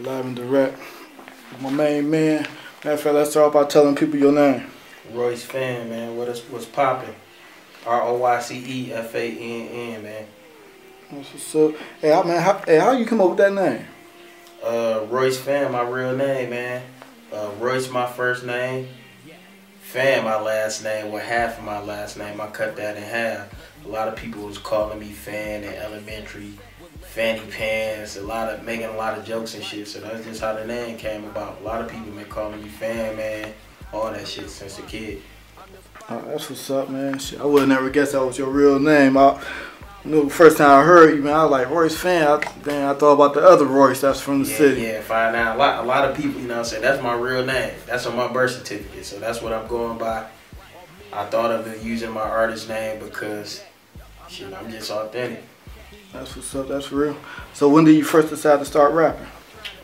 live and direct. My main man. Matter of fact, let's start by telling people your name. Royce Fann, man. What's poppin'? ROYCEFANN, man. That's what's up. Hey, man, how you come up with that name? Royce Fann, my real name, man. Royce, my first name. Fann, my last name. With half of my last name, I cut that in half. A lot of people was calling me Fann in elementary. Fanny Pants, making a lot of jokes and shit. So that's just how the name came about. A lot of people been calling me Fann, man. All that shit since a kid. That's what's up, man. Shit, I would have never guessed that was your real name. I knew the first time I heard you, man, I was like, Royce Fann. I thought about the other Royce that's from the city. Yeah, find out. A lot of people, you know what I'm saying, that's my real name. That's on my birth certificate, so that's what I'm going by. I thought of it using my artist name because, shit, I'm just authentic. That's what's up, that's real. So when did you first decide to start rapping?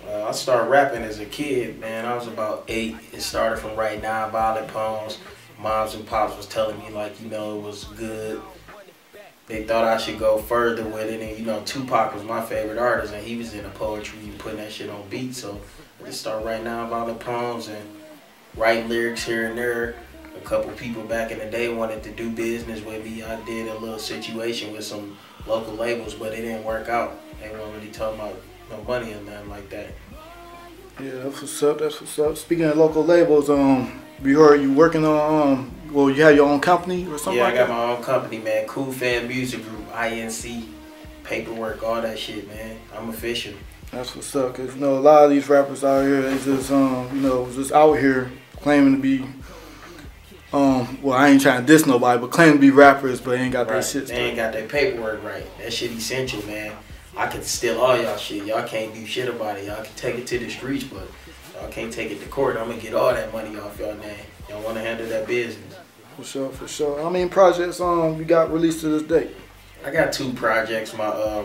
I started rapping as a kid, man. I was about 8. It started from writing nonviolent poems. Moms and pops was telling me, like, you know, it was good. They thought I should go further with it, and, you know, Tupac was my favorite artist, and he was into poetry and putting that shit on beats. So I just started writing nonviolent poems and writing lyrics here and there. A couple people back in the day wanted to do business with me. I did a little situation with some local labels, but it didn't work out. They weren't really talking about no money or nothing like that. Yeah, that's what's up. That's what's up. Speaking of local labels, we heard you working on well, you have your own company or something. Yeah, like I got that? my own company, man. Cool Fan Music Group, INC, paperwork, all that shit, man. I'm official. That's what's up, cause you know a lot of these rappers out here, they just you know, just out here claiming to be well, I ain't trying to diss nobody, but claiming to be rappers, but ain't got Right. their shit. They ain't got their paperwork right. That shit essential, man. I can steal all y'all shit. Y'all can't do shit about it. Y'all can take it to the streets, but y'all can't take it to court. I'm gonna get all that money off y'all name. Y'all wanna handle that business. For sure, for sure. How many projects you got released to this date? I got 2 projects. My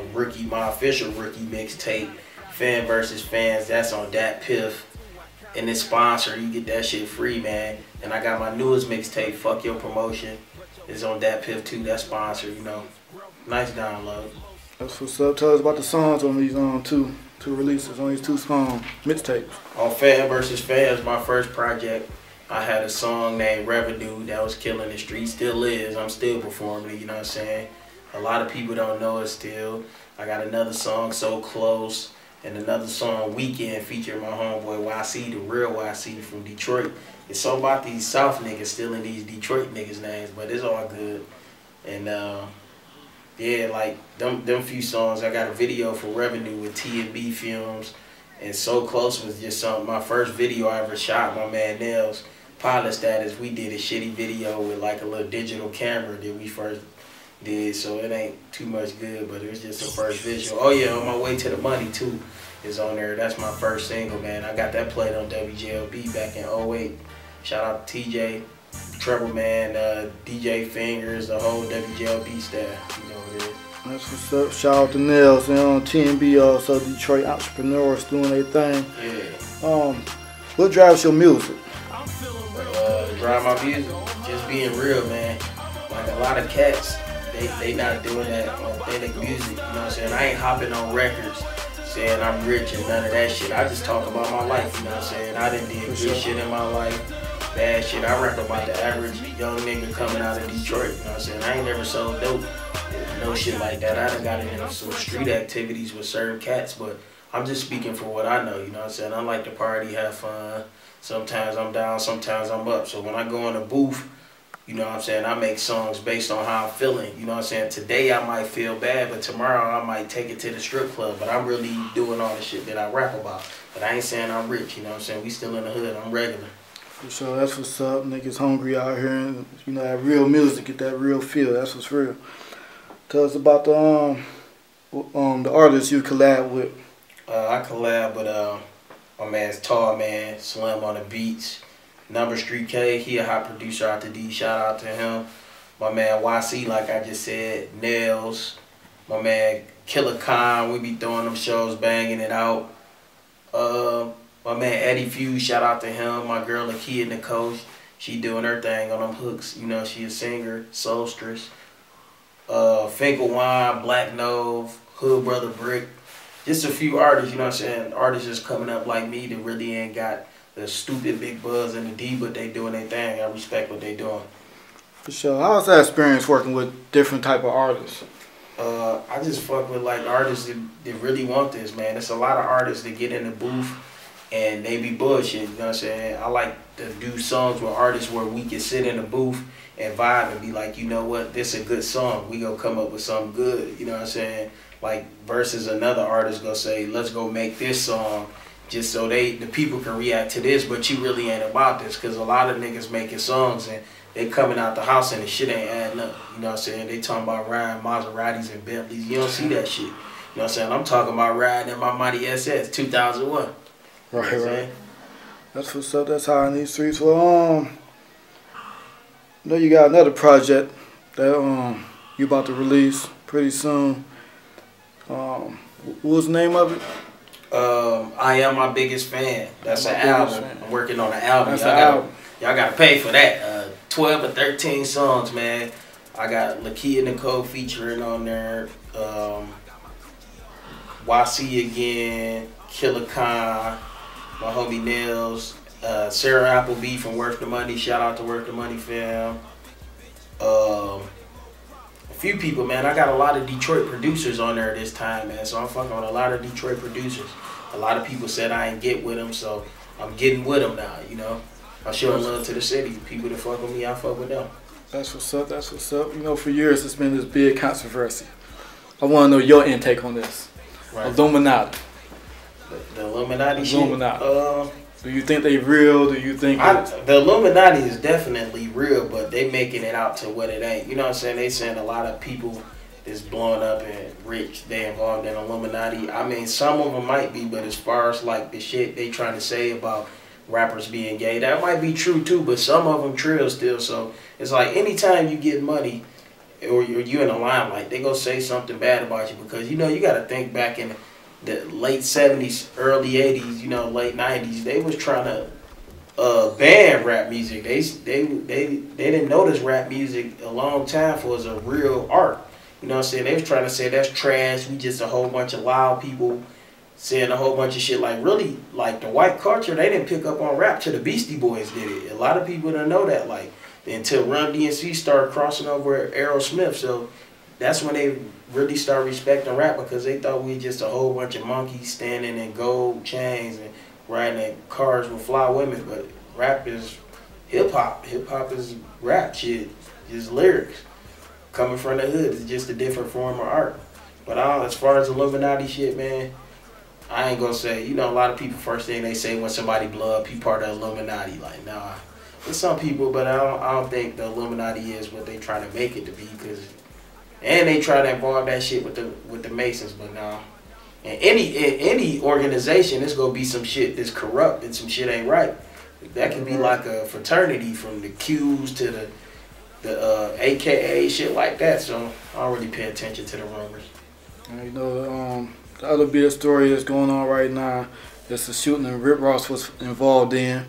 my official rookie mixtape, Fan vs. Fans. That's on Dat Piff. And it's sponsored. You get that shit free, man. And I got my newest mixtape, Fuck Your Promotion. It's on Dat Piff too. That's sponsored, you know. Nice download. That's what's up. Tell us about the songs on these two releases, on these 2 mixtapes. On Fan vs. Fans, my first project, I had a song named Revenue that was killing the street. Still is. I'm still performing it, you know what I'm saying? A lot of people don't know it still. I got another song, So Close, and another song, Weekend, featuring my homeboy YC, the real YC from Detroit. It's so about these South niggas stealing these Detroit niggas' names, but it's all good. And yeah, like them few songs. I got a video for Revenue with T&B Films, and So Close was just my first video I ever shot. My man Nels, Pilot Status, we did a shitty video with like a little digital camera that we first did, so it ain't too much good, but it was just a first visual. Oh yeah, On My Way to the Money too is on there. That's my first single, man. I got that played on WJLB back in 08. Shout out to TJ, Treble Man, DJ Fingers, the whole WJLB staff. You know what it is. That's what's up. Shout out to Nels and on TNB, also Detroit entrepreneurs doing their thing. Yeah. What drives your music? Drive my music, just being real, man. Like a lot of cats, they not doing that authentic music, you know what I'm saying? I ain't hopping on records saying I'm rich and none of that shit. I just talk about my life, you know what I'm saying? I done did good shit in my life, bad shit. I rap about the average young nigga coming out of Detroit, you know what I'm saying? I ain't never sold dope, no shit like that. I done got into some street activities with certain cats, but I'm just speaking for what I know, you know what I'm saying? I like to party, have fun. Sometimes I'm down, sometimes I'm up. So when I go in the booth, you know what I'm saying, I make songs based on how I'm feeling. You know what I'm saying? Today I might feel bad, but tomorrow I might take it to the strip club. But I'm really doing all the shit that I rap about. But I ain't saying I'm rich, you know what I'm saying? We still in the hood, I'm regular. For sure, that's what's up. Niggas hungry out here, and you know, that real music, get that real feel. That's what's real. Tell us about the artists you collab with. I collab with my man's Tall Man, Slim on the beats. Number Street K, he a hot producer out the D. Shout out to him. My man YC, like I just said, Nails. My man Killer Khan, we be throwing them shows, banging it out. My man Eddie Fuse, shout out to him. My girl Lakia Nicole, she doing her thing on them hooks. You know, she a singer, soulstress. Finkel Wine, Black Nove, Hood Brother Brick. just a few artists, you know what I'm saying? Artists just coming up like me that really ain't got the stupid big buzz and the D, but they doing their thing. I respect what they doing. For sure. How's that experience working with different type of artists? I just fuck with like artists that really want this, man. There's a lot of artists that get in the booth and they be bullshit, you know what I'm saying? I like to do songs with artists where we can sit in the booth and vibe and be like, you know what, this is a good song. We gonna come up with something good, you know what I'm saying? Like versus another artist gonna say, let's go make this song just so the people can react to this, but you really ain't about this, because a lot of niggas making songs and they coming out the house and the shit ain't adding up, you know what I'm saying? They talking about riding Maseratis and Bentleys. You don't see that shit. You know what I'm saying? I'm talking about riding in my Mighty SS 2001. Right, right. That's what's up. That's how in these streets. Well, I know you got another project that you about to release pretty soon. What was the name of it? I Am My Biggest Fan. That's an album. I'm working on an album. Y'all gotta pay for that. 12 or 13 songs, man. I got Lakia Nicole featuring on there. YC again, Killer Khan, my homie Nels, Sarah Appleby from Worth the Money. Shout out to Worth the Money fam. A few people, man. I got a lot of Detroit producers on there this time, man. So I'm fucking with a lot of Detroit producers. A lot of people said I ain't get with them, so I'm getting with them now, you know. I'm showing love to the city. People that fuck with me, I fuck with them. That's what's up. That's what's up. You know, for years it's been this big controversy. I want to know your intake on this. Right. Illuminati. The Illuminati shit? Illuminati. Do you think they real? Do you think the Illuminati is definitely real, but they making it out to what it ain't. You know what I'm saying? They saying a lot of people that's blowing up and rich, they involved in Illuminati. I mean, some of them might be, but as far as like the shit they trying to say about rappers being gay, that might be true too, but some of them trill still. So it's like anytime you get money or you in the limelight, they gonna say something bad about you, because you know you got to think back in the late 70s, early 80s, you know, late 90s, they was trying to ban rap music. They didn't notice rap music a long time for as a real art. You know what I'm saying? They was trying to say that's trash. We just a whole bunch of loud people saying a whole bunch of shit. Like really, like the white culture, they didn't pick up on rap till the Beastie Boys did it. A lot of people don't know that. Like until Run DMC started crossing over Aerosmith. So that's when they really started respecting rap, because they thought we just a whole bunch of monkeys standing in gold chains and riding in cars with fly women. But rap is hip hop. Hip hop is rap shit, just lyrics. Coming from the hood, it's just a different form of art. But as far as Illuminati shit, man, I ain't gonna say, you know, a lot of people, first thing they say when somebody blow up, he part of Illuminati. Like, nah. There's some people, but I don't think the Illuminati is what they trying to make it to be, and they try to involve that shit with the Masons, but nah. And any organization, there's gonna be some shit that's corrupt and some shit ain't right. That can be like a fraternity, from the Qs to the AKA, shit like that. So I don't really pay attention to the rumors. You know, the other big story that's going on right now is the shooting that Rick Ross was involved in.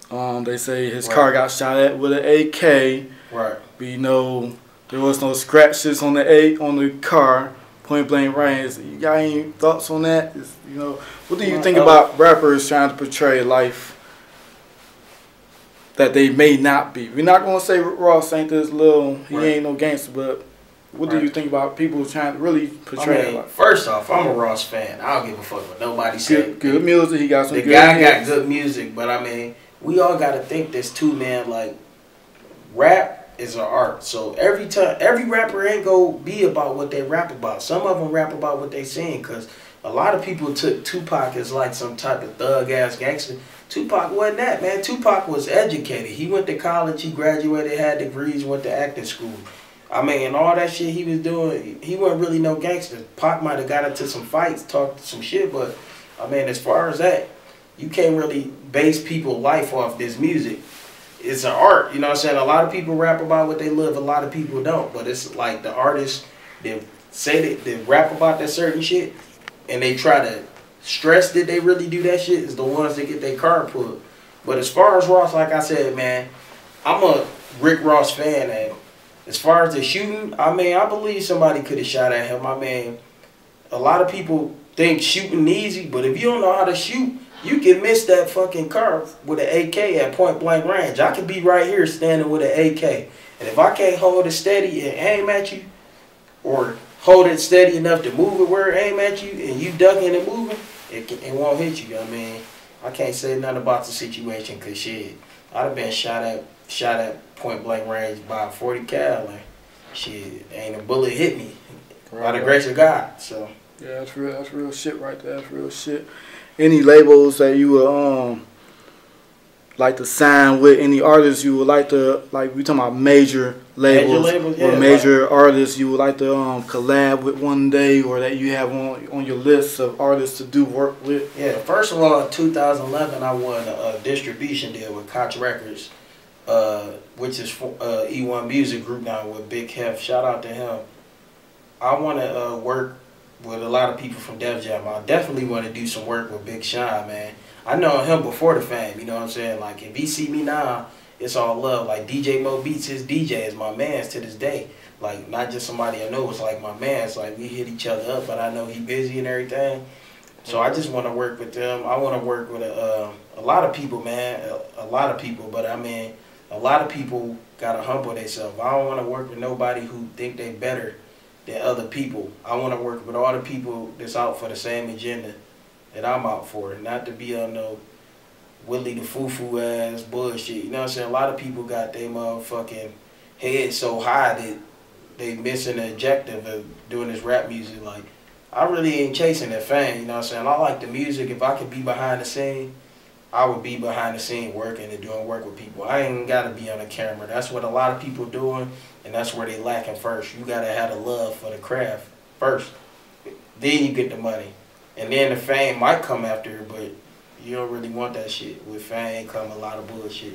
They say his car got shot at with an AK. Right. But you know, there was no scratches on the car. Point blank range. You got any thoughts on that? You know, what do you think about rappers trying to portray life that they may not be? We're not gonna say Rick Ross ain't this little, he ain't no gangster, but what do you think about people trying to really portray life? First off, I'm a Ross fan. I don't give a fuck what nobody said. Good music. He got some. The guy got good music, but I mean, we all got to think this too, man. Like, rap is an art. So every rapper ain't gonna be about what they rap about. Some of them rap about what they sing, because a lot of people took Tupac as like some type of thug ass gangster. Tupac wasn't that, man. Tupac was educated. He went to college, he graduated, had degrees, went to acting school. I mean, and all that shit he was doing, he wasn't really no gangster. Pac might have got into some fights, talked some shit, but I mean, as far as that, you can't really base people's life off this music. It's an art, you know what I'm saying? A lot of people rap about what they live, a lot of people don't. But it's like the artists that say that they rap about that certain shit, and they try to stress that they really do that shit, is the ones that get their car pulled. But as far as Ross, like I said, man, I'm a Rick Ross fan, and as far as the shooting, I mean, I believe somebody could have shot at him. I mean, a lot of people think shooting easy, but if you don't know how to shoot, you can miss that fucking car with an AK at point blank range. I could be right here standing with an AK, and if I can't hold it steady and aim at you, or hold it steady enough to move it where it aim at you, and you ducking and moving, it won't hit you. I mean, I can't say nothing about the situation, cause shit, I'd have been shot at point blank range by a 40 cal. Like, shit, ain't a bullet hit me by the grace of God. So yeah, that's real shit right there. That's real shit. Any labels that you would like to sign with? Any artists you would like to, like, we talking about major labels, yeah, or major artists you would like to collab with one day, or that you have on your list of artists to do work with? Yeah, first of all, in 2011, I won a distribution deal with Koch Records, which is E1 Music Group now with Big Hef. Shout out to him. I want to work with a lot of people from Def Jam. I definitely want to do some work with Big Sean, man. I know him before the fame, you know what I'm saying? Like, if he see me now, it's all love. Like, DJ Mo Beats, his DJ is my mans to this day. Like, not just somebody I know, it's like my mans. Like, we hit each other up, but I know he busy and everything. So I just want to work with them. I want to work with a lot of people, man. A lot of people, but I mean, a lot of people got to humble themselves. I don't want to work with nobody who think they better than other people. I want to work with all the people that's out for the same agenda that I'm out for, not to be on no Willie the Foo-Foo ass bullshit. You know what I'm saying? A lot of people got their motherfucking head so high that they missing the objective of doing this rap music. Like, I really ain't chasing that fame, you know what I'm saying? I like the music. If I could be behind the scene, I would be behind the scene working and doing work with people. I ain't got to be on the camera. That's what a lot of people doing, and that's where they lacking first. You got to have the love for the craft first. Then you get the money. And then the fame might come after, but you don't really want that shit. With fame come a lot of bullshit.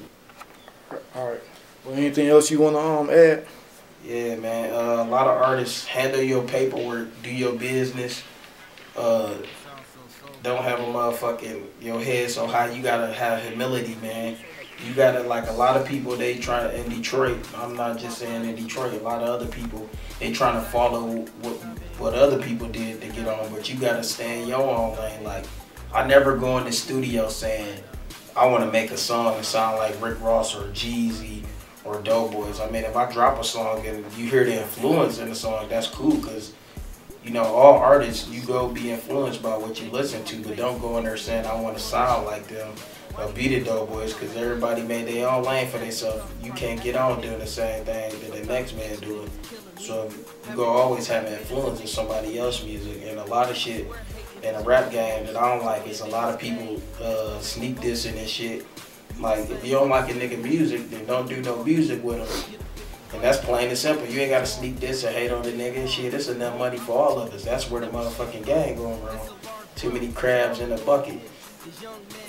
All right. Well, anything else you want to add? Yeah, man. A lot of artists handle your paperwork, do your business. Don't have a motherfucking your head so high. You gotta have humility, man. You gotta, like, a lot of people, they try to, in Detroit, I'm not just saying in Detroit, a lot of other people, they trying to follow what other people did to get on, but you gotta stay in your own lane. Like, I never go in the studio saying, I wanna make a song and sound like Rick Ross or Jeezy or Doughboys. I mean, if I drop a song and you hear the influence in the song, that's cool, because, you know, all artists, you go be influenced by what you listen to, but don't go in there saying, I wanna sound like them. Be the Doughboys, because everybody made their own lane for themselves. You can't get on doing the same thing that the next man doing. So you gonna always have an influence of somebody else's music. And a lot of shit in the rap game that I don't like is a lot of people sneak dissing and shit. Like, if you don't like a nigga music, then don't do no music with him. And that's plain and simple. You ain't gotta sneak diss or hate on the nigga. Shit, it's enough money for all of us. That's where the motherfucking gang going wrong. Too many crabs in the bucket.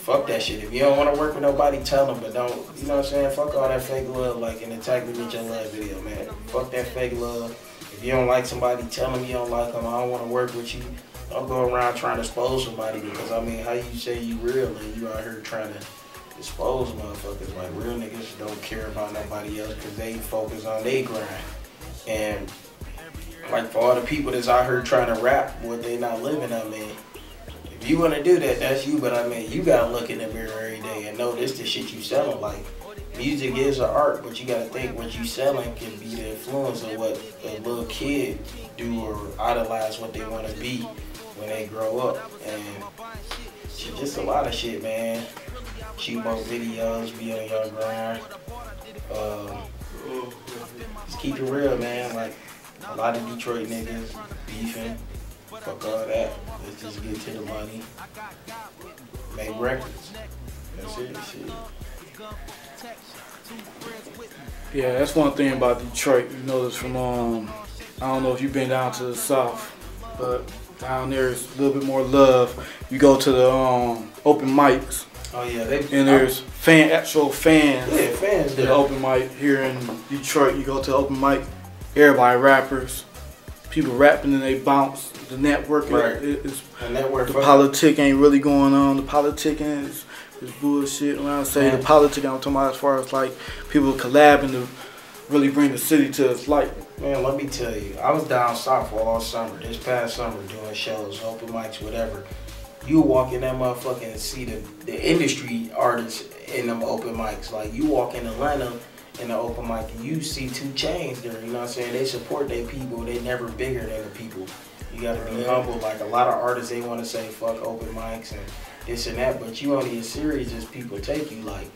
Fuck that shit. If you don't want to work with nobody, tell them, but don't, you know what I'm saying? Fuck all that fake love, like in the Tag Me With Your Love video, man. Fuck that fake love. If you don't like somebody, tell them you don't like them. I don't want to work with you. Don't go around trying to expose somebody, because, I mean, how you say you real and you out here trying to expose motherfuckers? Like, real niggas don't care about nobody else because they focus on their grind. And, like, for all the people that's out here trying to rap what they not living, I mean, if you want to do that, that's you, but I mean, you got to look in the mirror every day and know this the shit you selling. Like, music is an art, but you got to think what you selling can be the influence of what a little kid do or idolize what they want to be when they grow up. And shit, just a lot of shit, man. Shoot more videos, be on your grind. Just keep it real, man. Like, a lot of Detroit niggas beefing. Fuck all that. Let's just get to the money. Make records. That's it. Shit. Yeah, that's one thing about Detroit. You notice from I don't know if you've been down to the south, but down there is a little bit more love. You go to the open mics. Oh yeah, and there's actual fans. Yeah, fans. The open mic here in Detroit. You go to the open mic, everybody rappers. People rapping and they bounce. The network, right. The politic ain't really going on. The politicking is bullshit. When I say the politic, I'm talking about as far as like people collabing to really bring the city to its light. Man, let me tell you, I was down south for all summer, this past summer, doing shows, open mics, whatever. You walk in that motherfucker and see the industry artists in them open mics. Like, you walk in Atlanta in the open mic and you see 2 Chainz there, you know what I'm saying? They support their people, they never bigger than the people. You gotta be humble. Like, a lot of artists, they wanna say fuck open mics and this and that, but you only as serious as people take you. Like,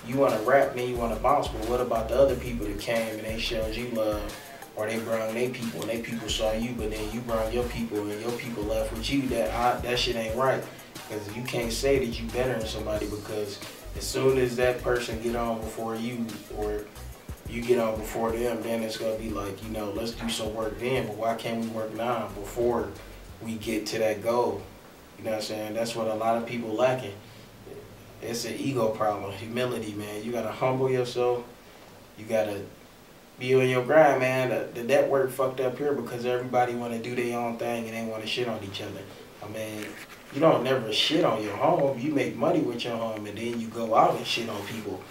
you wanna rap, then you wanna bounce, but what about the other people that came and they showed you love? Or they brought their people and they people saw you, but then you brought your people and your people left with you. That shit ain't right. Because you can't say that you better than somebody, because as soon as that person get on before you, or you get on before them, then it's going to be like, you know, let's do some work then, but why can't we work now before we get to that goal? You know what I'm saying? That's what a lot of people lacking. It's an ego problem, humility, man. You got to humble yourself. You got to be on your grind, man. The network fucked up here because everybody want to do their own thing and they want to shit on each other. I mean, you don't never shit on your home. You make money with your home and then you go out and shit on people.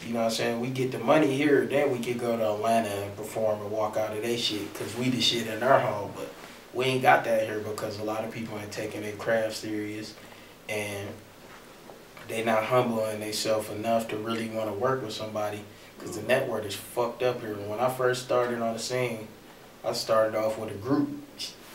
You know what I'm saying? We get the money here, then we can go to Atlanta and perform and walk out of their shit because we the shit in our home. But we ain't got that here because a lot of people ain't taking their craft serious and they not humbling themselves enough to really want to work with somebody. Because the network is fucked up here. When I first started on the scene, I started off with a group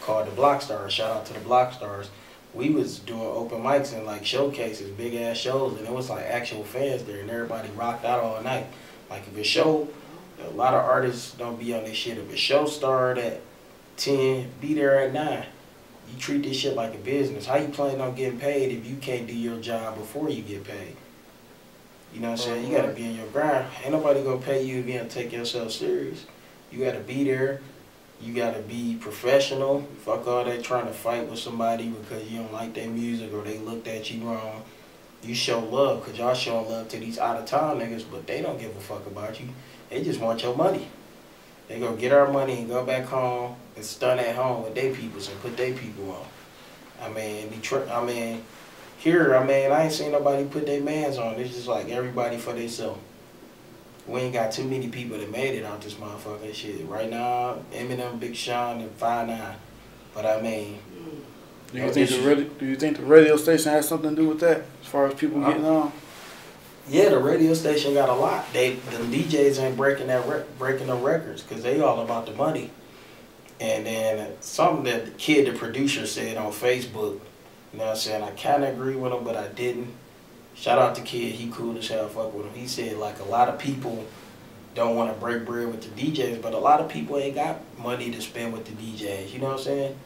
called the Block Stars. Shout out to the Block Stars. We was doing open mics and like showcases, big ass shows, and it was like actual fans there, and everybody rocked out all night. Like if a show, a lot of artists don't be on this shit. If a show started at 10, be there at 9. You treat this shit like a business. How you plan on getting paid if you can't do your job before you get paid? You know what I'm saying? You gotta be in your grind. Ain't nobody gonna pay you if you don't take yourself serious. You gotta be there. You gotta be professional. Fuck all that trying to fight with somebody because you don't like their music or they looked at you wrong. You show love, because y'all showing love to these out-of-town niggas, but they don't give a fuck about you. They just want your money. They go get our money and go back home and stun at home with their peoples and put their people on. I mean, here, I ain't seen nobody put their mans on. It's just like everybody for themselves. We ain't got too many people that made it out this motherfucking shit. Right now, Eminem, Big Sean, and 5'9". But I mean... Do you think the radio station has something to do with that, as far as people getting on? Yeah, the radio station got a lot. The DJs ain't breaking the records because they all about the money. And then something that the producer said on Facebook, you know what I'm saying, I kind of agree with him, but I didn't. Shout out to Kid, he cool as hell, fuck with him. He said like a lot of people don't want to break bread with the DJs, but a lot of people ain't got money to spend with the DJs, you know what I'm saying?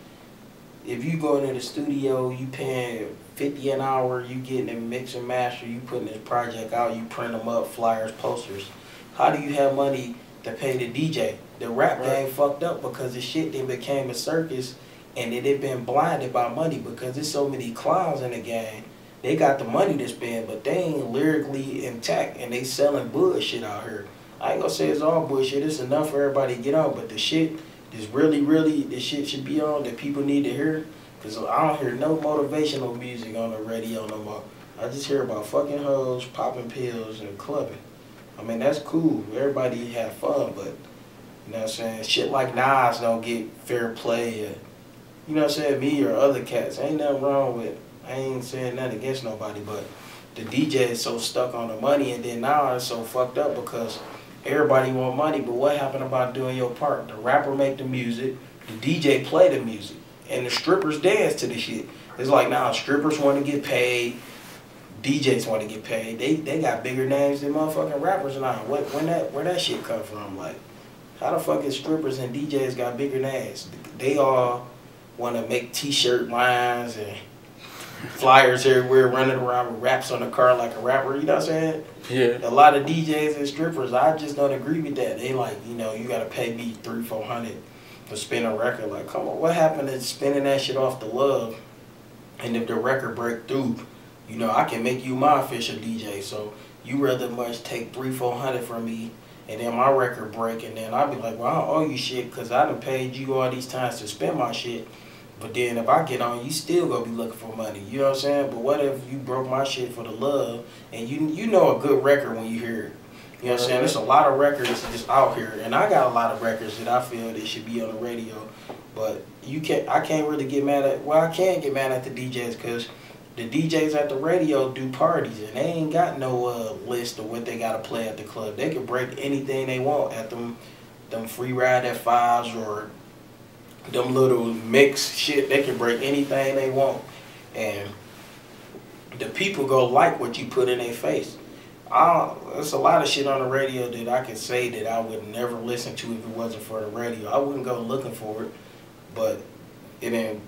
If you go into the studio, you paying $50 an hour, you getting a mix and master, you putting this project out, you print them up, flyers, posters. How do you have money to pay the DJ? The rap game fucked up because the shit then became a circus and they've been blinded by money because there's so many clowns in the game. They got the money to spend, but they ain't lyrically intact and they selling bullshit out here. I ain't gonna say it's all bullshit, it's enough for everybody to get on, but the shit is really, the shit should be on that people need to hear. Because I don't hear no motivational music on the radio no more. I just hear about fucking hoes, popping pills, and clubbing. I mean, that's cool. Everybody have fun, but, you know what I'm saying? Shit like Nas don't get fair play. You know what I'm saying? Me or other cats. Ain't nothing wrong with, I ain't saying nothing against nobody, but the DJ is so stuck on the money, and then now it's so fucked up because everybody want money, but what happened about doing your part? The rapper make the music, the DJ play the music, and the strippers dance to the shit. It's like now strippers want to get paid, DJs want to get paid. They got bigger names than motherfucking rappers now. Where that shit come from? Like, how the fuck is strippers and DJs got bigger names? They all want to make t-shirt lines and flyers everywhere, running around with raps on the car like a rapper, you know what I'm saying? Yeah. A lot of DJs and strippers, I just don't agree with that. They like, you know, you gotta pay me $300-400 to spin a record. Like, come on, what happened to spinning that shit off the love? And if the record break through, you know, I can make you my official DJ. So you rather much take $300-400 from me, and then my record break, and then I'll be like, well, I don't owe you shit because I done paid you all these times to spin my shit. But then if I get on, you still gonna be looking for money. You know what I'm saying? But what if you broke my shit for the love, and you know a good record when you hear it. You know what I'm saying? There's a lot of records just out here, and I got a lot of records that I feel that should be on the radio. But I can't really get mad at. Well, I can't get mad at the DJs because the DJs at the radio do parties, and they ain't got no list of what they gotta play at the club. They can break anything they want at them free ride at fives or them little mix shit. They can break anything they want, and the people go like what you put in their face. There's a lot of shit on the radio that I could say that I would never listen to if it wasn't for the radio. I wouldn't go looking for it, but it ain't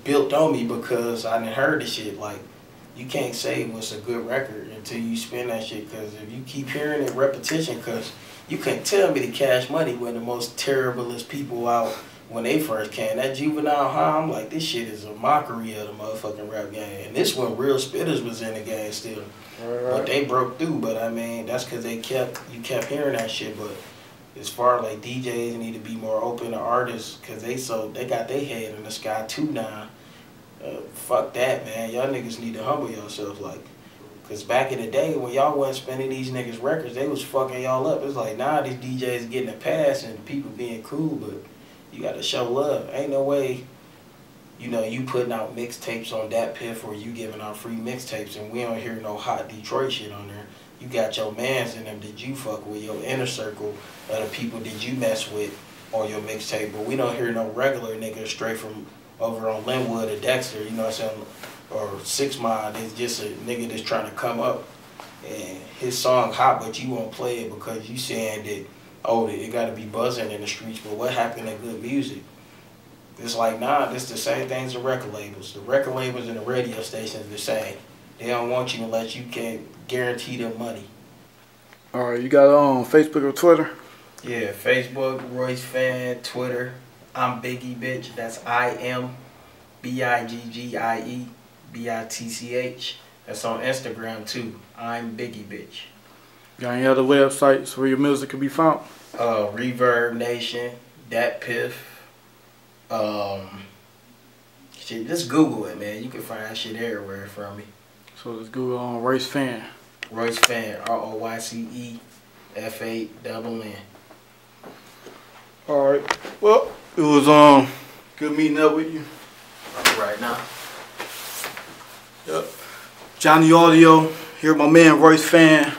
built on me because I done heard the shit. Like, you can't say what's a good record until you spin that shit, because if you keep hearing it repetition, because you couldn't tell me the Cash Money were the most terriblest people out when they first came. That Juvenile High, I'm like, this shit is a mockery of the motherfucking rap game. And this one, real spitters was in the game still. Right. But they broke through. But I mean, that's because you kept hearing that shit. But as far as like DJs need to be more open to artists, because they got their head in the sky too now. Fuck that, man. Y'all niggas need to humble yourselves. Like, because back in the day when y'all wasn't spending these niggas records, they was fucking y'all up. It's like, nah, these DJs getting a pass and people being cool, but you got to show love. Ain't no way, you know, you putting out mixtapes on that piff or you giving out free mixtapes and we don't hear no hot Detroit shit on there. You got your mans in them that you fuck with, your inner circle of the people that you mess with on your mixtape, but we don't hear no regular nigga straight from over on Linwood or Dexter, you know what I'm saying, or 6 Mile. It's just a nigga that's trying to come up and his song hot, but you won't play it because you saying that, oh, it got to be buzzing in the streets, but what happened to good music? It's like, nah, it's the same things the record labels. The record labels and the radio stations the same. They don't want you unless you can guarantee them money. All right, you got it on Facebook or Twitter? Yeah, Facebook, Royce Fann, Twitter. I'm Biggie Bitch. That's IMBIGGIE That's on Instagram too. I'm Biggie Bitch. Got any other websites where your music can be found? Reverb Nation, Dat Piff. Shit, just Google it, man. You can find shit everywhere from me. So just Google on Royce Fann. Royce Fann, ROYCEFANN. All right. Well, it was good meeting up with you. Right now. Yep. Johnny Audio. Here, my man Royce Fann.